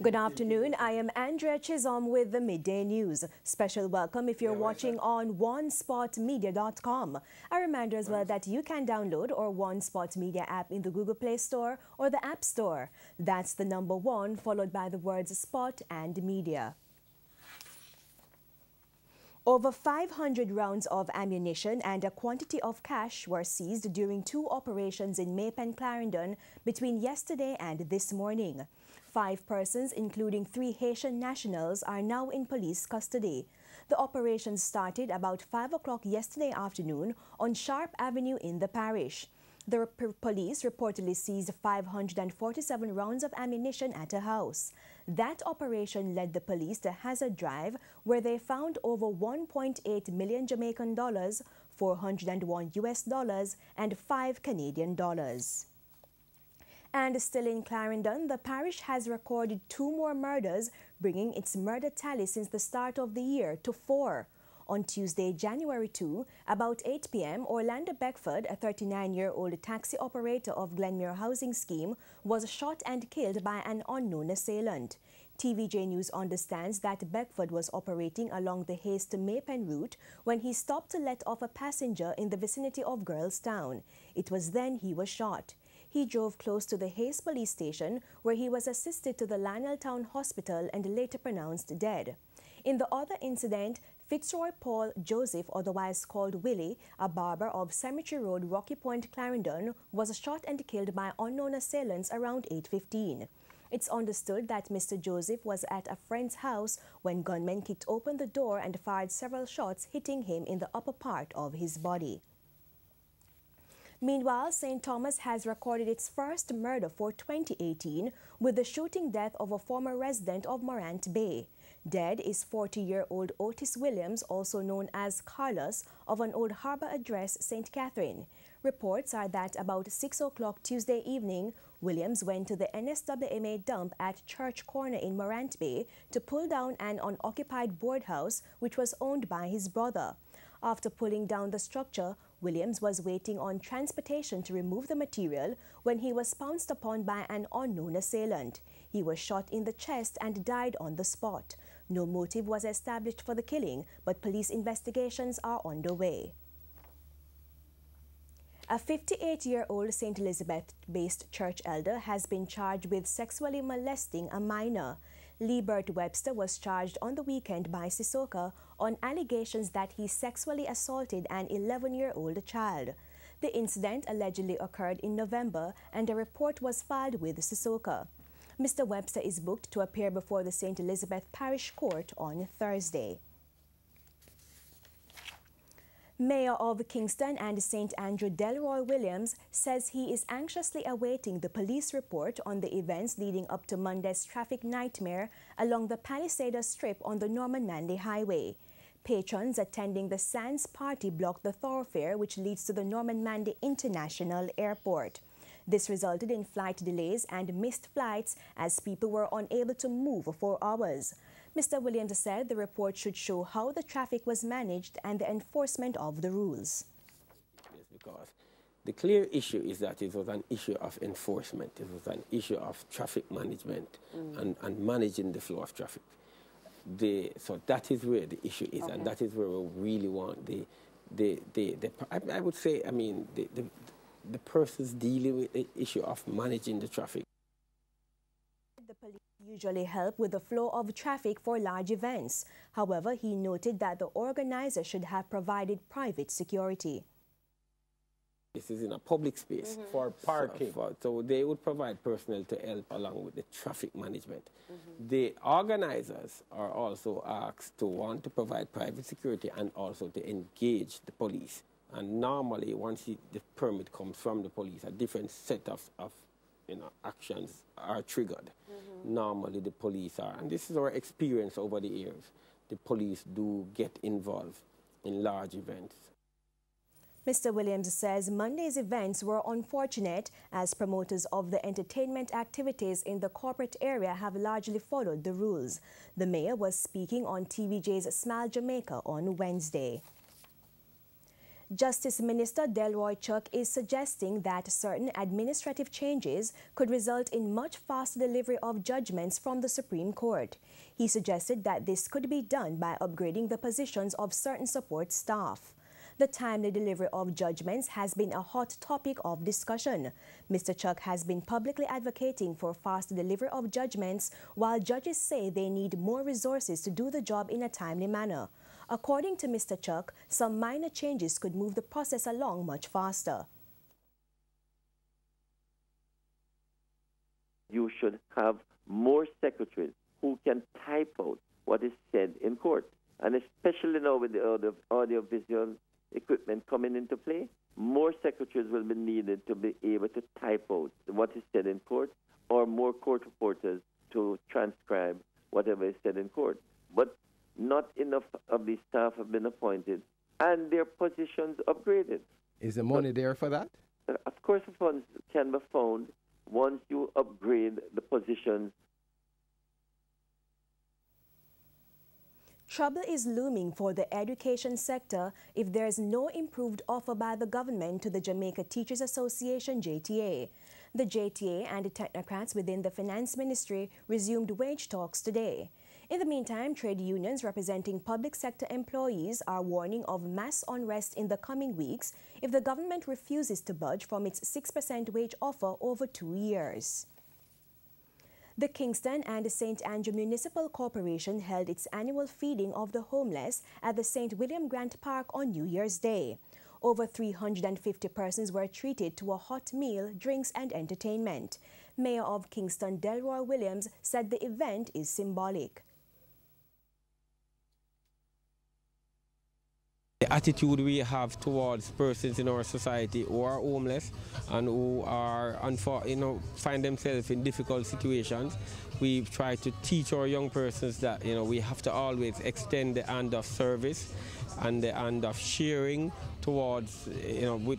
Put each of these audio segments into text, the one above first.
Good afternoon. I am Andrea Chisholm with the Midday News. Special welcome if you're watching on onespotmedia.com. A reminder as well that you can download our One Spot Media app in the Google Play Store or the App Store. That's the number 1 followed by the words Spot and Media. Over 500 rounds of ammunition and a quantity of cash were seized during 2 operations in Maypen, Clarendon between yesterday and this morning. 5 persons, including 3 Haitian nationals, are now in police custody. The operation started about 5 o'clock yesterday afternoon on Sharp Avenue in the parish. The police reportedly seized 547 rounds of ammunition at a house. That operation led the police to Hazard Drive, where they found over 1.8 million Jamaican dollars, 401 US dollars, and 5 Canadian dollars. And still in Clarendon, the parish has recorded 2 more murders, bringing its murder tally since the start of the year to 4. On Tuesday, January 2, about 8 p.m., Orlando Beckford, a 39-year-old taxi operator of Glenmuir Housing Scheme, was shot and killed by an unknown assailant. TVJ News understands that Beckford was operating along the Hayes to Maypen route when he stopped to let off a passenger in the vicinity of Girlstown. It was then he was shot. He drove close to the Hayes police station, where he was assisted to the Lionel Town Hospital and later pronounced dead. In the other incident, Fitzroy Paul Joseph, otherwise called Willie, a barber of Cemetery Road, Rocky Point, Clarendon, was shot and killed by unknown assailants around 8:15. It's understood that Mr. Joseph was at a friend's house when gunmen kicked open the door and fired several shots, hitting him in the upper part of his body. Meanwhile, St. Thomas has recorded its first murder for 2018 with the shooting death of a former resident of Morant Bay. Dead is 40-year-old Otis Williams, also known as Carlos, of an Old Harbour address, St. Catherine. Reports are that about 6 o'clock Tuesday evening, Williams went to the NSWMA dump at Church Corner in Morant Bay to pull down an unoccupied board house which was owned by his brother. After pulling down the structure, Williams was waiting on transportation to remove the material when he was pounced upon by an unknown assailant. He was shot in the chest and died on the spot. No motive was established for the killing, but police investigations are underway. A 58-year-old St. Elizabeth-based church elder has been charged with sexually molesting a minor. Liebert Webster was charged on the weekend by Sissoko on allegations that he sexually assaulted an 11-year-old child. The incident allegedly occurred in November, and a report was filed with Sissoko. Mr. Webster is booked to appear before the St. Elizabeth Parish Court on Thursday. Mayor of Kingston and St. Andrew Delroy Williams says he is anxiously awaiting the police report on the events leading up to Monday's traffic nightmare along the Palisades Strip on the Norman Manley Highway. Patrons attending the Sands party blocked the thoroughfare which leads to the Norman Manley International Airport. This resulted in flight delays and missed flights as people were unable to move for hours. Mr. Williams said the report should show how the traffic was managed and the enforcement of the rules. Yes, because the clear issue is that it was an issue of enforcement. It was an issue of traffic management and managing the flow of traffic. So that is where the issue is, and that is where we really want I would say, I mean, the persons dealing with the issue of managing the traffic. The police usually help with the flow of traffic for large events. However, he noted that the organizer should have provided private security. This is in a public space. For parking. So they would provide personnel to help along with the traffic management. The organizers are also asked to want to provide private security and also to engage the police. And normally, once the permit comes from the police, a different set of actions are triggered. Normally, the police are, and this is our experience over the years, the police do get involved in large events. Mr. Williams says Monday's events were unfortunate as promoters of the entertainment activities in the corporate area have largely followed the rules. The mayor was speaking on TVJ's Smile Jamaica on Wednesday. Justice Minister Delroy Chuck is suggesting that certain administrative changes could result in much faster delivery of judgments from the Supreme Court. He suggested that this could be done by upgrading the positions of certain support staff. The timely delivery of judgments has been a hot topic of discussion. Mr. Chuck has been publicly advocating for faster delivery of judgments, while judges say they need more resources to do the job in a timely manner. According to Mr. Chuck, some minor changes could move the process along much faster. You should have more secretaries who can type out what is said in court. And especially now with the audio-visual equipment coming into play, more secretaries will be needed to be able to type out what is said in court, or more court reporters to transcribe whatever is said in court. But not enough of these staff have been appointed and their positions upgraded. Is the money there for that? Of course, the funds can be found once you upgrade the positions. Trouble is looming for the education sector if there is no improved offer by the government to the Jamaica Teachers Association, JTA. The JTA and the technocrats within the Finance Ministry resumed wage talks today. In the meantime, trade unions representing public sector employees are warning of mass unrest in the coming weeks if the government refuses to budge from its 6% wage offer over 2 years. The Kingston and the St. Andrew Municipal Corporation held its annual feeding of the homeless at the St. William Grant Park on New Year's Day. Over 350 persons were treated to a hot meal, drinks and entertainment. Mayor of Kingston, Delroy Williams, said the event is symbolic. The attitude we have towards persons in our society who are homeless and who are, find themselves in difficult situations, we try to teach our young persons that, we have to always extend the hand of service and the hand of sharing towards,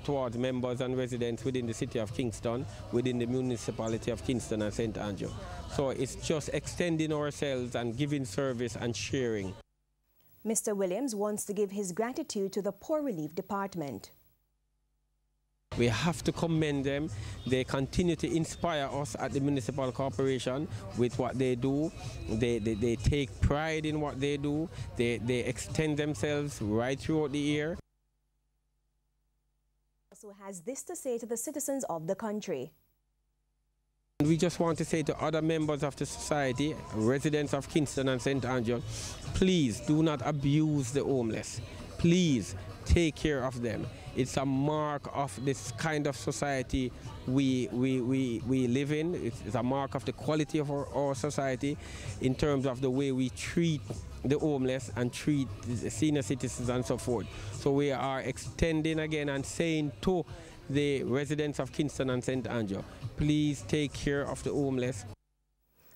towards members and residents within the city of Kingston, within the municipality of Kingston and St. Andrew. So it's just extending ourselves and giving service and sharing. Mr. Williams wants to give his gratitude to the Poor Relief Department. We have to commend them. They continue to inspire us at the Municipal Corporation with what they do. They take pride in what they do. They extend themselves right throughout the year. Also has this to say to the citizens of the country. We just want to say to other members of the society, residents of Kingston and St. Andrew, please do not abuse the homeless. Please take care of them. It's a mark of this kind of society we live in. It's a mark of the quality of our society in terms of the way we treat the homeless and treat the senior citizens and so forth. So we are extending again and saying to the residents of Kingston and St. Andrew, please take care of the homeless.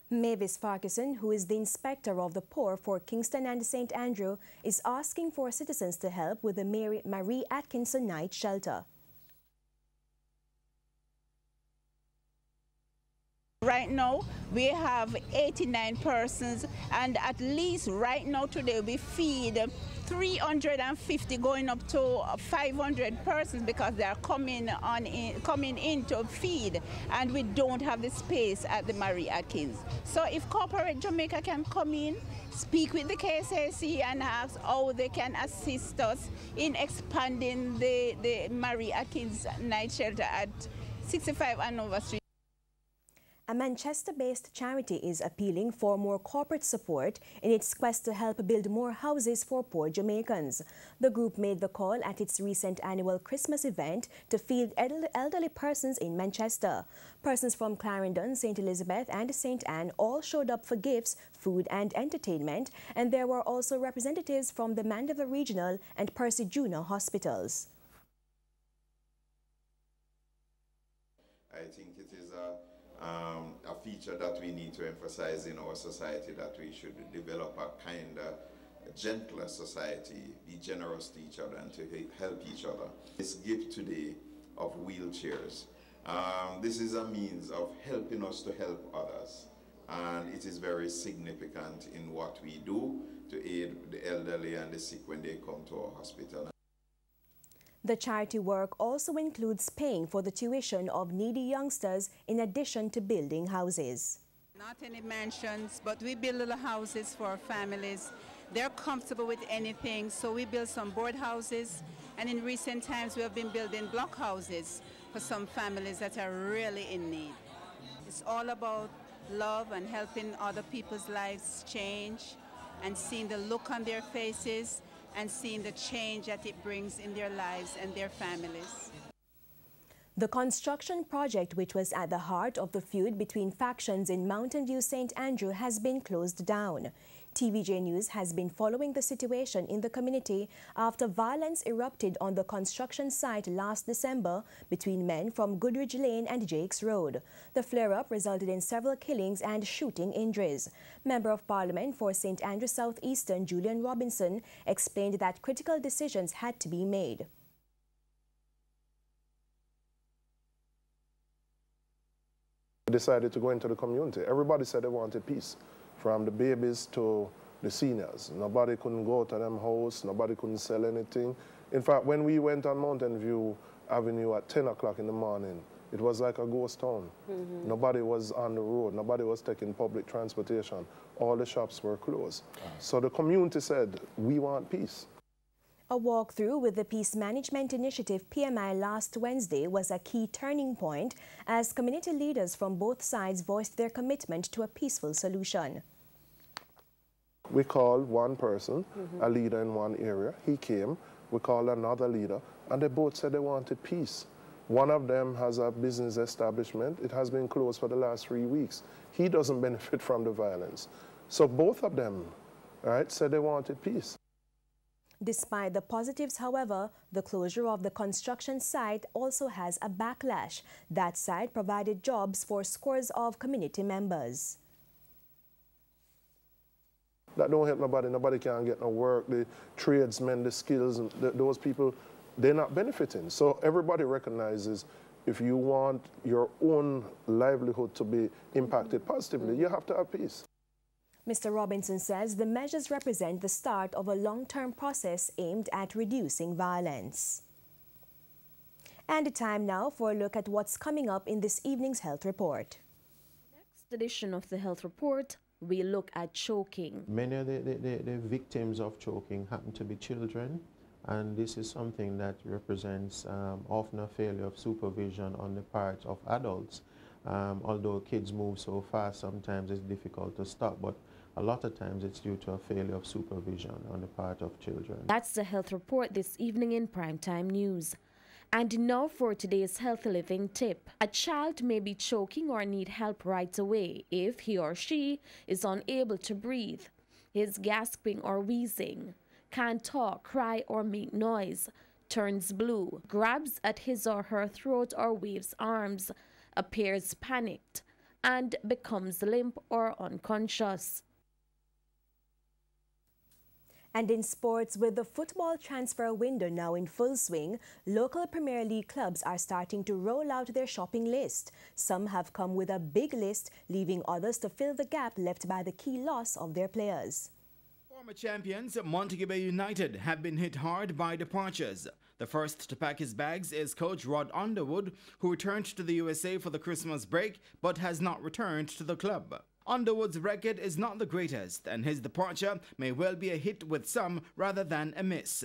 Mavis Farquharson, who is the Inspector of the Poor for Kingston and St. Andrew, is asking for citizens to help with the Marie Atkinson Night Shelter. Right now, we have 89 persons, and at least right now today we feed 350 going up to 500 persons because they are coming in to feed, and we don't have the space at the Marie Atkins. So if Corporate Jamaica can come in, speak with the KSAC and ask how they can assist us in expanding the Marie Atkins Night Shelter at 65 Hanover Street. A Manchester-based charity is appealing for more corporate support in its quest to help build more houses for poor Jamaicans. The group made the call at its recent annual Christmas event to feed elderly persons in Manchester. Persons from Clarendon, St. Elizabeth and St. Anne all showed up for gifts, food and entertainment, and there were also representatives from the Mandeville Regional and Percy Junior hospitals. I think it is a feature that we need to emphasize in our society, that we should develop a kind of gentler society, be generous to each other and to help each other. This gift today of wheelchairs, this is a means of helping us to help others, and it is very significant in what we do to aid the elderly and the sick when they come to our hospital. The charity work also includes paying for the tuition of needy youngsters in addition to building houses. Not any mansions, but we build little houses for families. They're comfortable with anything, so we build some board houses, and in recent times we have been building block houses for some families that are really in need. It's all about love and helping other people's lives change and seeing the look on their faces and seeing the change that it brings in their lives and their families. The construction project, which was at the heart of the feud between factions in Mountain View St. Andrew, has been closed down. TVJ News has been following the situation in the community after violence erupted on the construction site last December between men from Goodridge Lane and Jakes Road. The flare-up resulted in several killings and shooting injuries. Member of Parliament for St. Andrew South Eastern, Julian Robinson, explained that critical decisions had to be made. Decided to go into the community. Everybody said they wanted peace, from the babies to the seniors. Nobody couldn't go to them house, nobody couldn't sell anything. In fact, when we went on Mountain View Avenue at 10 o'clock in the morning, it was like a ghost town. Nobody was on the road, nobody was taking public transportation. All the shops were closed. So the community said, we want peace. A walkthrough with the Peace Management Initiative PMI last Wednesday was a key turning point as community leaders from both sides voiced their commitment to a peaceful solution. We called one person, a leader in one area. He came. We called another leader, and they both said they wanted peace. One of them has a business establishment. It has been closed for the last 3 weeks. He doesn't benefit from the violence. So both of them, said they wanted peace. Despite the positives, however, the closure of the construction site also has a backlash. That site provided jobs for scores of community members. That don't help nobody. Nobody can get no work. The tradesmen, the skills, those people, they're not benefiting. So everybody recognizes if you want your own livelihood to be impacted positively, you have to have peace. Mr. Robinson says the measures represent the start of a long-term process aimed at reducing violence. And time now for a look at what's coming up in this evening's health report. Next edition of the health report, we look at choking. Many of the victims of choking happen to be children, and this is something that represents often a failure of supervision on the part of adults. Although kids move so fast, sometimes it's difficult to stop, but a lot of times it's due to a failure of supervision on the part of children. That's the health report this evening in Primetime News. And now for today's healthy living tip. A child may be choking or need help right away if he or she is unable to breathe, is gasping or wheezing, can't talk, cry or make noise, turns blue, grabs at his or her throat or waves arms, appears panicked, and becomes limp or unconscious. And in sports, with the football transfer window now in full swing, local Premier League clubs are starting to roll out their shopping list. Some have come with a big list, leaving others to fill the gap left by the key loss of their players. Former champions Montego Bay United have been hit hard by departures. The first to pack his bags is coach Rod Underwood, who returned to the USA for the Christmas break but has not returned to the club. Underwood's record is not the greatest, and his departure may well be a hit with some rather than a miss.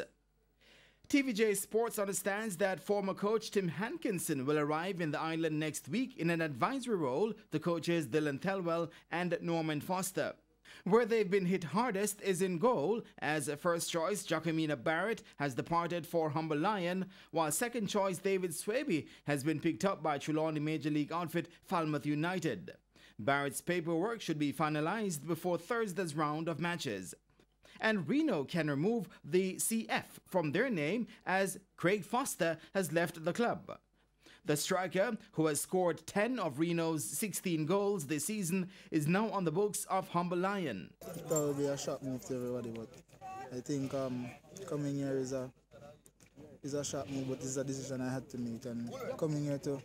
TVJ Sports understands that former coach Tim Hankinson will arrive in the island next week in an advisory role to coaches Dylan Thelwell and Norman Foster. Where they've been hit hardest is in goal, as first choice Jacquemina Barrett has departed for Humble Lion, while second choice David Swaby has been picked up by Trelawney Major League outfit Falmouth United. Barrett's paperwork should be finalized before Thursday's round of matches. And Reno can remove the CF from their name as Craig Foster has left the club. The striker, who has scored 10 of Reno's 16 goals this season, is now on the books of Humble Lion. It will be a shock move to everybody, but I think coming here is a shock move, but it's a decision I had to make, and coming here to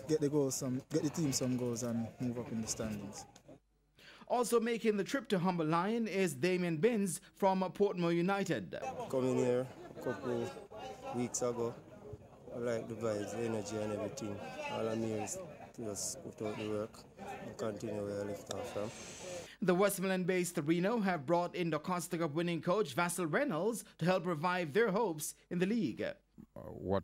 get the team some goals and move up in the standings. Also making the trip to Humble Lion is Damien Binns from Portmore United. Coming here a couple weeks ago. I like the vibes, the energy and everything. All I mean is to just put out the work and continue where I left off from. The Westmoreland-based Reno have brought in the Costa Cup winning coach Vassal Reynolds to help revive their hopes in the league. What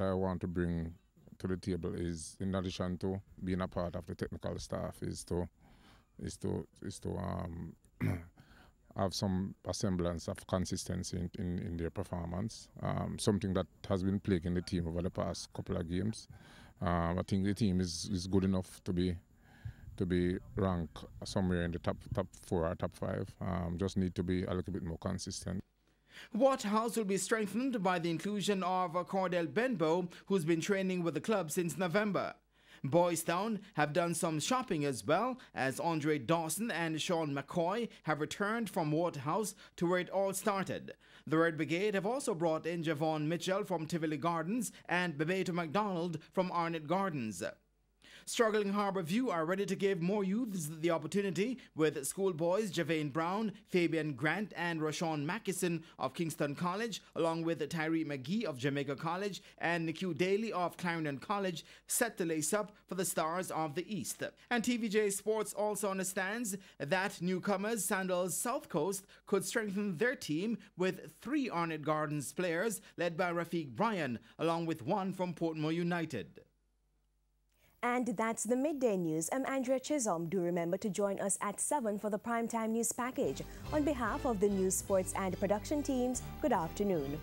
I want to bring to the table is, in addition to being a part of the technical staff, is to have some semblance of consistency in their performance. Something that has been plaguing the team over the past couple of games. I think the team is good enough to be ranked somewhere in the top 4 or top 5. Just need to be a little bit more consistent. Waterhouse will be strengthened by the inclusion of Cordell Benbow, who's been training with the club since November. Boys Town have done some shopping as well, as Andre Dawson and Sean McCoy have returned from Waterhouse to where it all started. The Red Brigade have also brought in Javon Mitchell from Tivoli Gardens and Bebeto McDonald from Arnett Gardens. Struggling Harbourview are ready to give more youths the opportunity, with schoolboys Javane Brown, Fabian Grant and Rashawn Mackison of Kingston College, along with Tyree McGee of Jamaica College and Nicu Daly of Clarendon College, set to lace up for the Stars of the East. And TVJ Sports also understands that newcomers Sandals South Coast could strengthen their team with 3 Arnett Gardens players led by Rafiq Bryan, along with 1 from Portmore United. And that's the Midday News. I'm Andrea Chisholm. Do remember to join us at 7 for the Primetime News Package. On behalf of the news, sports and production teams, good afternoon.